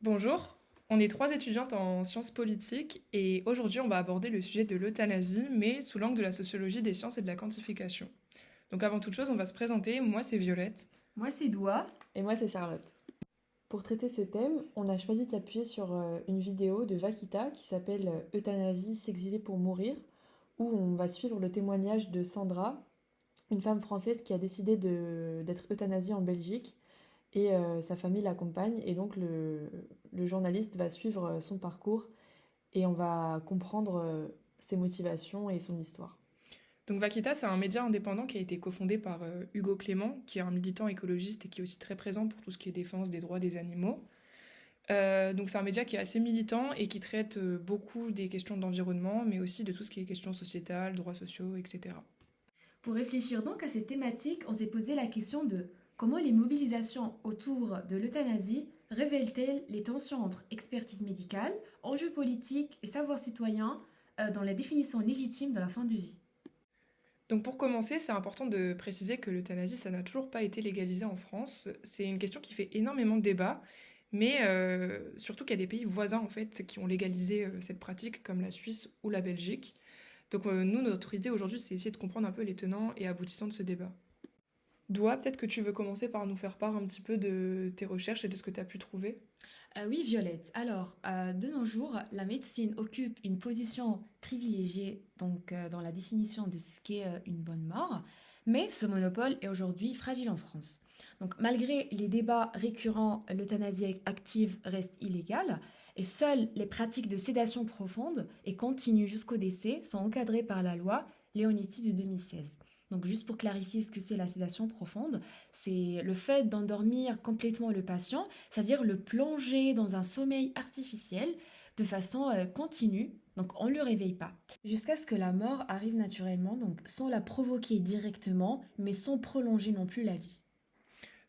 Bonjour, on est trois étudiantes en sciences politiques et aujourd'hui on va aborder le sujet de l'euthanasie mais sous l'angle de la sociologie des sciences et de la quantification. Donc avant toute chose on va se présenter, moi c'est Violette. Moi, c'est Doua. Et moi, c'est Charlotte. Pour traiter ce thème, on a choisi de s'appuyer sur une vidéo de Vakita qui s'appelle Euthanasie, s'exiler pour mourir, où on va suivre le témoignage de Sandra, une femme française qui a décidé d'être euthanasiée en Belgique, et sa famille l'accompagne, et donc le journaliste va suivre son parcours, et on va comprendre ses motivations et son histoire. Donc Vakita c'est un média indépendant qui a été cofondé par Hugo Clément qui est un militant écologiste et qui est aussi très présent pour tout ce qui est défense des droits des animaux. Donc c'est un média qui est assez militant et qui traite beaucoup des questions d'environnement mais aussi de tout ce qui est questions sociétales, droits sociaux, etc. Pour réfléchir donc à cette thématique, on s'est posé la question de comment les mobilisations autour de l'euthanasie révèlent-elles les tensions entre expertise médicale, enjeux politiques et savoir citoyen dans la définition légitime de la fin de vie. Donc pour commencer, c'est important de préciser que l'euthanasie, ça n'a toujours pas été légalisé en France. C'est une question qui fait énormément de débat, mais surtout qu'il y a des pays voisins en fait qui ont légalisé cette pratique, comme la Suisse ou la Belgique. Donc nous, notre idée aujourd'hui, c'est essayer de comprendre un peu les tenants et aboutissants de ce débat. Doua, peut-être que tu veux commencer par nous faire part un petit peu de tes recherches et de ce que tu as pu trouver. Oui, Violette. Alors, de nos jours, la médecine occupe une position privilégiée dans la définition de ce qu'est une bonne mort, mais ce monopole est aujourd'hui fragile en France. Donc, malgré les débats récurrents, l'euthanasie active reste illégale et seules les pratiques de sédation profonde et continue jusqu'au décès sont encadrées par la loi Leonetti de 2016. Donc, juste pour clarifier ce que c'est la sédation profonde, c'est le fait d'endormir complètement le patient, c'est-à-dire le plonger dans un sommeil artificiel de façon continue, donc on ne le réveille pas, jusqu'à ce que la mort arrive naturellement, donc sans la provoquer directement, mais sans prolonger non plus la vie.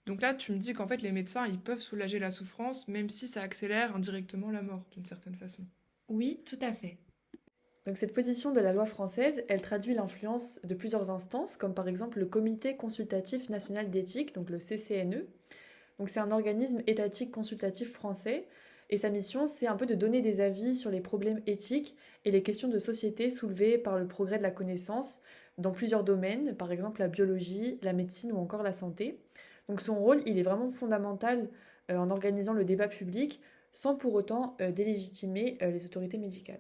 Donc là, tu me dis qu'en fait, les médecins, ils peuvent soulager la souffrance, même si ça accélère indirectement la mort, d'une certaine façon. Oui, tout à fait. Donc cette position de la loi française, elle traduit l'influence de plusieurs instances, comme par exemple le Comité consultatif national d'éthique, donc le CCNE. Donc c'est un organisme étatique consultatif français, et sa mission, c'est un peu de donner des avis sur les problèmes éthiques et les questions de société soulevées par le progrès de la connaissance dans plusieurs domaines, par exemple la biologie, la médecine ou encore la santé. Donc son rôle, il est vraiment fondamental en organisant le débat public sans pour autant délégitimer les autorités médicales.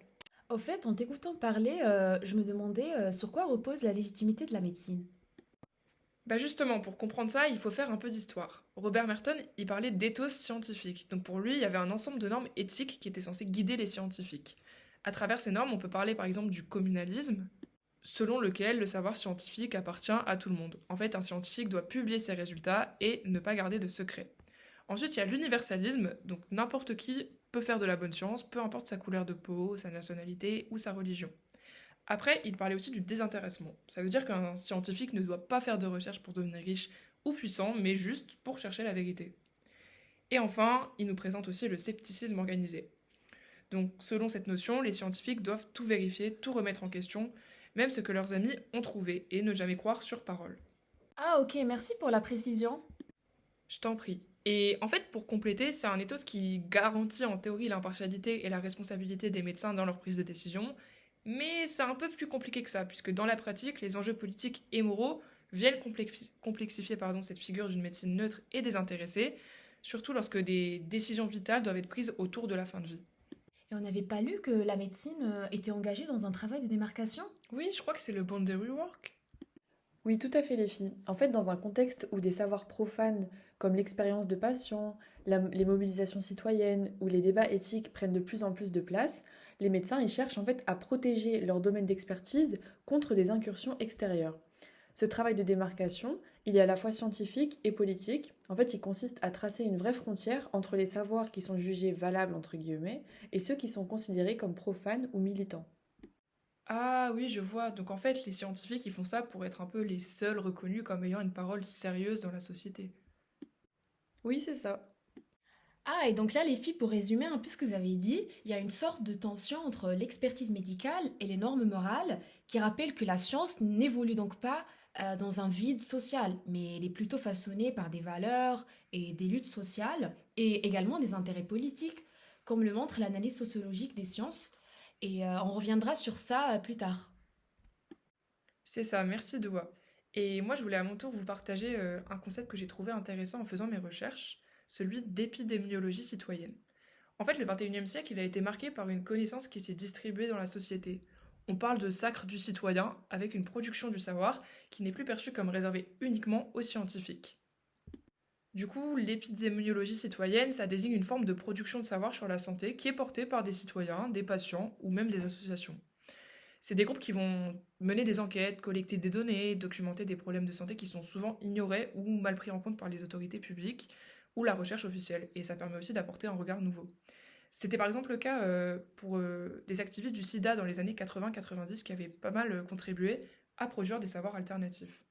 Au fait, en t'écoutant parler, je me demandais sur quoi repose la légitimité de la médecine. Bah justement, pour comprendre ça, il faut faire un peu d'histoire. Robert Merton, il parlait d'éthos scientifique. Donc pour lui, il y avait un ensemble de normes éthiques qui étaient censées guider les scientifiques. À travers ces normes, on peut parler par exemple du communalisme, selon lequel le savoir scientifique appartient à tout le monde. En fait, un scientifique doit publier ses résultats et ne pas garder de secret. Ensuite, il y a l'universalisme, donc n'importe qui peut faire de la bonne science, peu importe sa couleur de peau, sa nationalité ou sa religion. Après, il parlait aussi du désintéressement. Ça veut dire qu'un scientifique ne doit pas faire de recherche pour devenir riche ou puissant, mais juste pour chercher la vérité. Et enfin, il nous présente aussi le scepticisme organisé. Donc, selon cette notion, les scientifiques doivent tout vérifier, tout remettre en question, même ce que leurs amis ont trouvé, et ne jamais croire sur parole. Ah ok, merci pour la précision. Je t'en prie. Et en fait, pour compléter, c'est un ethos qui garantit en théorie l'impartialité et la responsabilité des médecins dans leur prise de décision, mais c'est un peu plus compliqué que ça, puisque dans la pratique, les enjeux politiques et moraux viennent complexifier cette figure d'une médecine neutre et désintéressée, surtout lorsque des décisions vitales doivent être prises autour de la fin de vie. Et on n'avait pas lu que la médecine était engagée dans un travail de démarcation. Oui, je crois que c'est le boundary work. Oui, tout à fait les filles. En fait, dans un contexte où des savoirs profanes comme l'expérience de patients, les mobilisations citoyennes ou les débats éthiques prennent de plus en plus de place, les médecins ils cherchent en fait à protéger leur domaine d'expertise contre des incursions extérieures. Ce travail de démarcation, il est à la fois scientifique et politique. En fait, il consiste à tracer une vraie frontière entre les savoirs qui sont jugés valables entre guillemets et ceux qui sont considérés comme profanes ou militants. Ah oui, je vois. Donc en fait, les scientifiques, ils font ça pour être un peu les seuls reconnus comme ayant une parole sérieuse dans la société. Oui, c'est ça. Ah, et donc là, les filles, pour résumer un peu ce que vous avez dit, il y a une sorte de tension entre l'expertise médicale et les normes morales qui rappellent que la science n'évolue donc pas dans un vide social, mais elle est plutôt façonnée par des valeurs et des luttes sociales et également des intérêts politiques, comme le montre l'analyse sociologique des sciences. Et on reviendra sur ça plus tard. C'est ça, merci Doua. Et moi, je voulais à mon tour vous partager un concept que j'ai trouvé intéressant en faisant mes recherches, celui d'épidémiologie citoyenne. En fait, le 21e siècle, il a été marqué par une connaissance qui s'est distribuée dans la société. On parle de sacre du citoyen avec une production du savoir qui n'est plus perçue comme réservée uniquement aux scientifiques. Du coup, l'épidémiologie citoyenne, ça désigne une forme de production de savoir sur la santé qui est portée par des citoyens, des patients ou même des associations. C'est des groupes qui vont mener des enquêtes, collecter des données, documenter des problèmes de santé qui sont souvent ignorés ou mal pris en compte par les autorités publiques ou la recherche officielle. Et ça permet aussi d'apporter un regard nouveau. C'était par exemple le cas pour des activistes du sida dans les années 80-90 qui avaient pas mal contribué à produire des savoirs alternatifs.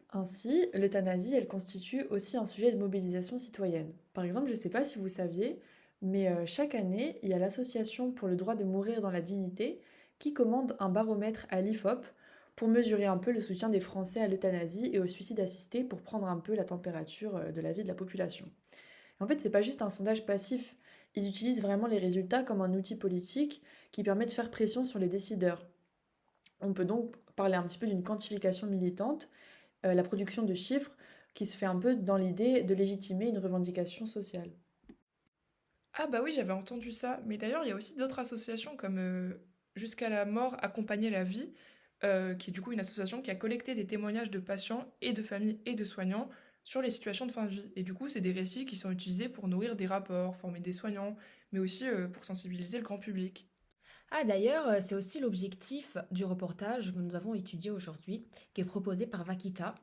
Ainsi, l'euthanasie, elle constitue aussi un sujet de mobilisation citoyenne. Par exemple, je ne sais pas si vous saviez, mais chaque année, il y a l'Association pour le droit de mourir dans la dignité qui commande un baromètre à l'IFOP pour mesurer un peu le soutien des Français à l'euthanasie et au suicide assisté pour prendre un peu la température de la vie de la population. En fait, c'est pas juste un sondage passif, ils utilisent vraiment les résultats comme un outil politique qui permet de faire pression sur les décideurs. On peut donc parler un petit peu d'une quantification militante, la production de chiffres qui se fait un peu dans l'idée de légitimer une revendication sociale. Ah bah oui, j'avais entendu ça. Mais d'ailleurs, il y a aussi d'autres associations comme Jusqu'à la mort, accompagner la vie, qui est du coup une association qui a collecté des témoignages de patients et de familles et de soignants sur les situations de fin de vie. Et du coup, c'est des récits qui sont utilisés pour nourrir des rapports, former des soignants, mais aussi pour sensibiliser le grand public. Ah d'ailleurs, c'est aussi l'objectif du reportage que nous avons étudié aujourd'hui, qui est proposé par Vakita.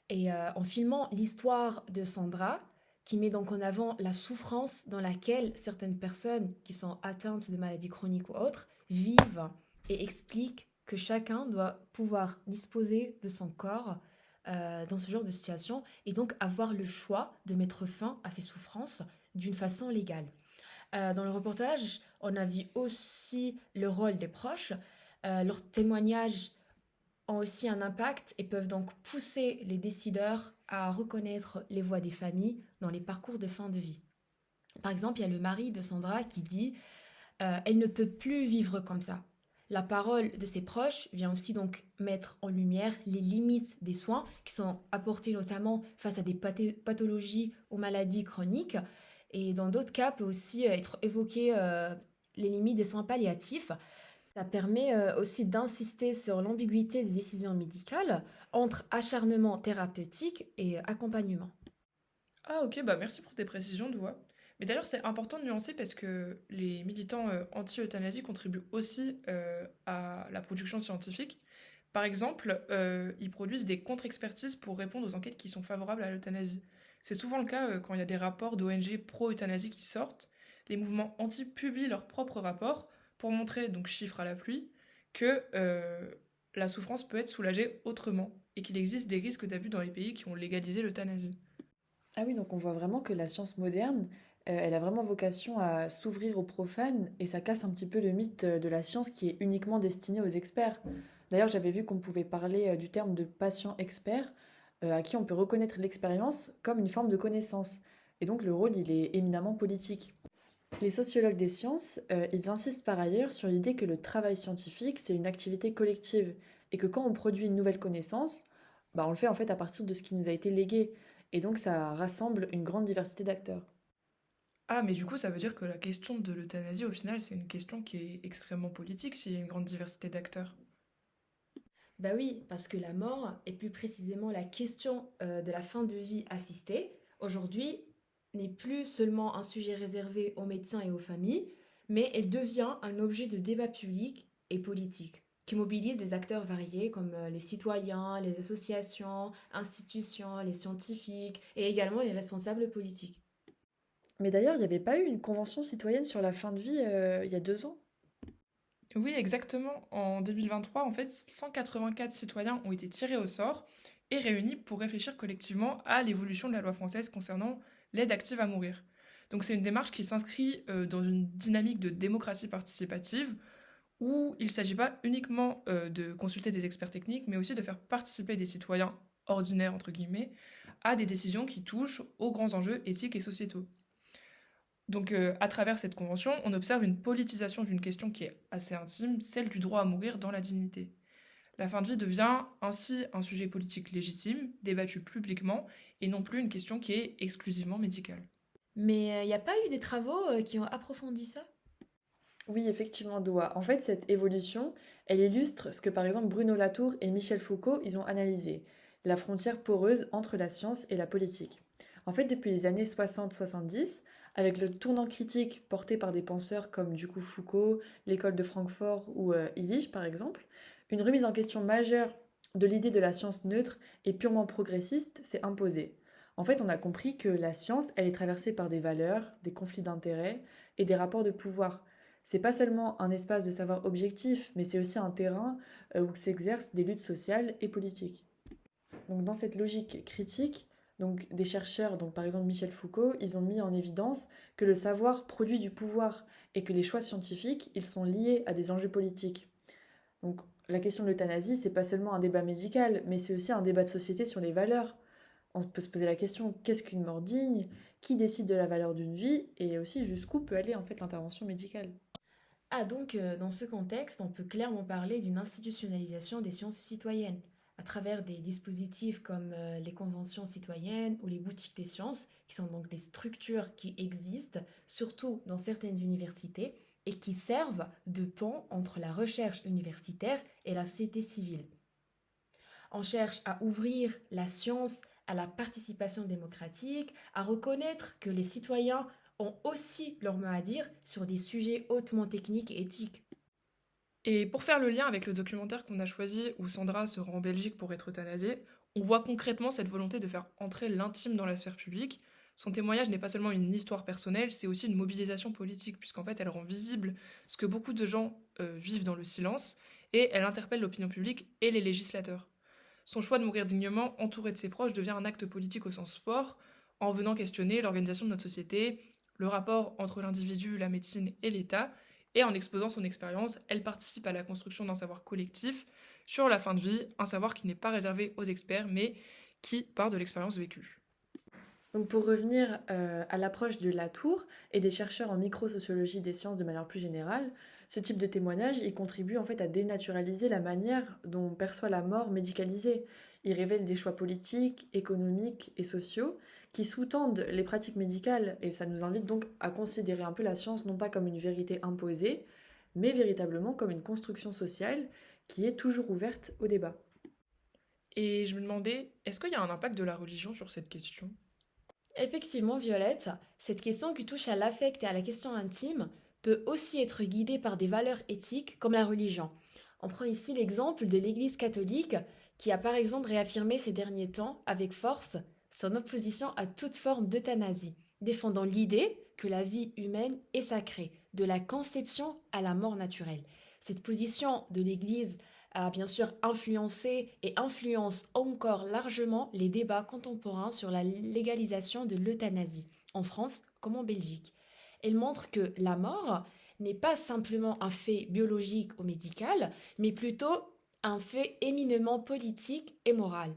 Et en filmant l'histoire de Sandra, qui met donc en avant la souffrance dans laquelle certaines personnes qui sont atteintes de maladies chroniques ou autres vivent et explique que chacun doit pouvoir disposer de son corps dans ce genre de situation et donc avoir le choix de mettre fin à ses souffrances d'une façon légale. Dans le reportage, on a vu aussi le rôle des proches. Leurs témoignages ont aussi un impact et peuvent donc pousser les décideurs à reconnaître les voix des familles dans les parcours de fin de vie. Par exemple, il y a le mari de Sandra qui dit elle ne peut plus vivre comme ça. La parole de ses proches vient aussi donc mettre en lumière les limites des soins qui sont apportés notamment face à des pathologies ou maladies chroniques. Et dans d'autres cas, peut aussi être évoqué les limites des soins palliatifs. Ça permet aussi d'insister sur l'ambiguïté des décisions médicales entre acharnement thérapeutique et accompagnement. Ah ok, bah merci pour tes précisions, Doua. Mais d'ailleurs, c'est important de nuancer parce que les militants anti-euthanasie contribuent aussi à la production scientifique. Par exemple, ils produisent des contre-expertises pour répondre aux enquêtes qui sont favorables à l'euthanasie. C'est souvent le cas quand il y a des rapports d'ONG pro-euthanasie qui sortent. Les mouvements anti publient leurs propres rapports pour montrer, donc chiffres à la pluie, que la souffrance peut être soulagée autrement et qu'il existe des risques d'abus dans les pays qui ont légalisé l'euthanasie. Ah oui, donc on voit vraiment que la science moderne, elle a vraiment vocation à s'ouvrir aux profanes et ça casse un petit peu le mythe de la science qui est uniquement destinée aux experts. D'ailleurs, j'avais vu qu'on pouvait parler du terme de patient expert, à qui on peut reconnaître l'expérience comme une forme de connaissance. Et donc le rôle, il est éminemment politique. Les sociologues des sciences, ils insistent par ailleurs sur l'idée que le travail scientifique, c'est une activité collective et que quand on produit une nouvelle connaissance, bah, on le fait en fait à partir de ce qui nous a été légué. Et donc ça rassemble une grande diversité d'acteurs. Ah, mais du coup, ça veut dire que la question de l'euthanasie, au final, c'est une question qui est extrêmement politique s'il y a une grande diversité d'acteurs. Bah oui, parce que la mort, et plus précisément la question de la fin de vie assistée, aujourd'hui, n'est plus seulement un sujet réservé aux médecins et aux familles, mais elle devient un objet de débat public et politique, qui mobilise des acteurs variés comme les citoyens, les associations, institutions, les scientifiques et également les responsables politiques. Mais d'ailleurs, il n'y avait pas eu une convention citoyenne sur la fin de vie il y a 2 ans? Oui, exactement. En 2023, en fait, 184 citoyens ont été tirés au sort et réunis pour réfléchir collectivement à l'évolution de la loi française concernant l'aide active à mourir. Donc c'est une démarche qui s'inscrit dans une dynamique de démocratie participative où il ne s'agit pas uniquement de consulter des experts techniques, mais aussi de faire participer des citoyens ordinaires, entre guillemets, à des décisions qui touchent aux grands enjeux éthiques et sociétaux. Donc, à travers cette convention, on observe une politisation d'une question qui est assez intime, celle du droit à mourir dans la dignité. La fin de vie devient ainsi un sujet politique légitime, débattu publiquement, et non plus une question qui est exclusivement médicale. Mais il n'y a pas eu des travaux qui ont approfondi ça? Oui, effectivement, Doua. En fait, cette évolution, elle illustre ce que par exemple Bruno Latour et Michel Foucault, ils ont analysé, la frontière poreuse entre la science et la politique. En fait, depuis les années 60-70, avec le tournant critique porté par des penseurs comme du coup Foucault, l'école de Francfort ou Illich par exemple, une remise en question majeure de l'idée de la science neutre et purement progressiste s'est imposée. En fait, on a compris que la science, elle est traversée par des valeurs, des conflits d'intérêts et des rapports de pouvoir. C'est pas seulement un espace de savoir objectif, mais c'est aussi un terrain où s'exercent des luttes sociales et politiques. Donc dans cette logique critique, donc des chercheurs, donc par exemple Michel Foucault, ils ont mis en évidence que le savoir produit du pouvoir et que les choix scientifiques, ils sont liés à des enjeux politiques. Donc la question de l'euthanasie, c'est pas seulement un débat médical, mais c'est aussi un débat de société sur les valeurs. On peut se poser la question, qu'est-ce qu'une mort digne? Qui décide de la valeur d'une vie? Et aussi jusqu'où peut aller en fait l'intervention médicale? Ah, donc, dans ce contexte, on peut clairement parler d'une institutionnalisation des sciences citoyennes, à travers des dispositifs comme les conventions citoyennes ou les boutiques des sciences, qui sont donc des structures qui existent, surtout dans certaines universités, et qui servent de pont entre la recherche universitaire et la société civile. On cherche à ouvrir la science à la participation démocratique, à reconnaître que les citoyens ont aussi leur mot à dire sur des sujets hautement techniques et éthiques. Et pour faire le lien avec le documentaire qu'on a choisi, où Sandra se rend en Belgique pour être euthanasiée, on voit concrètement cette volonté de faire entrer l'intime dans la sphère publique. Son témoignage n'est pas seulement une histoire personnelle, c'est aussi une mobilisation politique, puisqu'en fait elle rend visible ce que beaucoup de gens vivent dans le silence, et elle interpelle l'opinion publique et les législateurs. Son choix de mourir dignement, entouré de ses proches, devient un acte politique au sens fort, en venant questionner l'organisation de notre société, le rapport entre l'individu, la médecine et l'État, et en exposant son expérience, elle participe à la construction d'un savoir collectif sur la fin de vie, un savoir qui n'est pas réservé aux experts, mais qui part de l'expérience vécue. Donc pour revenir à l'approche de Latour et des chercheurs en microsociologie des sciences de manière plus générale, ce type de témoignage, il contribue en fait à dénaturaliser la manière dont on perçoit la mort médicalisée. Il révèle des choix politiques, économiques et sociaux qui sous-tendent les pratiques médicales et ça nous invite donc à considérer un peu la science non pas comme une vérité imposée, mais véritablement comme une construction sociale qui est toujours ouverte au débat. Et je me demandais, est-ce qu'il y a un impact de la religion sur cette question? Effectivement, Violette, cette question qui touche à l'affect et à la question intime peut aussi être guidée par des valeurs éthiques comme la religion. On prend ici l'exemple de l'Église catholique qui a par exemple réaffirmé ces derniers temps avec force son opposition à toute forme d'euthanasie, défendant l'idée que la vie humaine est sacrée, de la conception à la mort naturelle. Cette position de l'Église a bien sûr influencé et influence encore largement les débats contemporains sur la légalisation de l'euthanasie, en France comme en Belgique. Elle montre que la mort n'est pas simplement un fait biologique ou médical, mais plutôt un fait éminemment politique et moral.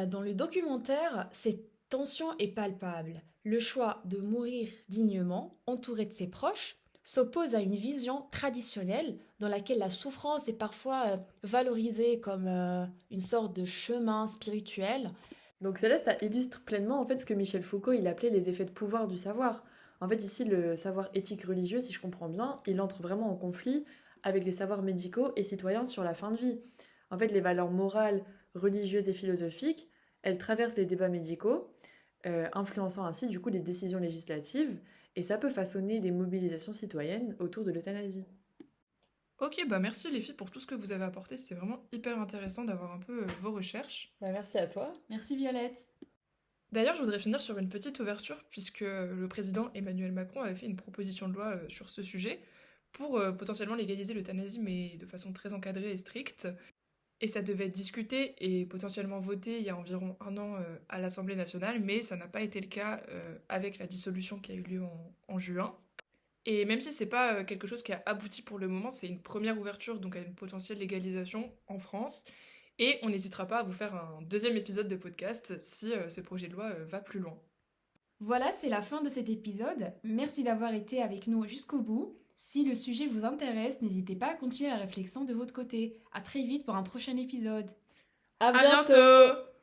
Dans le documentaire, cette tension est palpable. Le choix de mourir dignement, entouré de ses proches, s'oppose à une vision traditionnelle dans laquelle la souffrance est parfois valorisée comme une sorte de chemin spirituel. Donc celle-là, ça illustre pleinement en fait ce que Michel Foucault il appelait les effets de pouvoir du savoir. En fait, ici, le savoir éthique religieux, si je comprends bien, il entre vraiment en conflit avec les savoirs médicaux et citoyens sur la fin de vie. En fait, les valeurs morales, religieuses et philosophiques, elles traversent les débats médicaux, influençant ainsi du coup les décisions législatives, et ça peut façonner des mobilisations citoyennes autour de l'euthanasie. Ok, bah merci les filles pour tout ce que vous avez apporté, c'est vraiment hyper intéressant d'avoir un peu vos recherches. Bah, merci à toi. Merci Violette. D'ailleurs, je voudrais finir sur une petite ouverture, puisque le président Emmanuel Macron avait fait une proposition de loi sur ce sujet pour potentiellement légaliser l'euthanasie, mais de façon très encadrée et stricte. Et ça devait être discuté et potentiellement voté il y a environ un an à l'Assemblée nationale, mais ça n'a pas été le cas avec la dissolution qui a eu lieu en juin. Et même si c'est pas quelque chose qui a abouti pour le moment, c'est une première ouverture donc à une potentielle légalisation en France. Et on n'hésitera pas à vous faire un deuxième épisode de podcast si ce projet de loi va plus loin. Voilà, c'est la fin de cet épisode. Merci d'avoir été avec nous jusqu'au bout. Si le sujet vous intéresse, n'hésitez pas à continuer la réflexion de votre côté. À très vite pour un prochain épisode. À À bientôt! bientôt!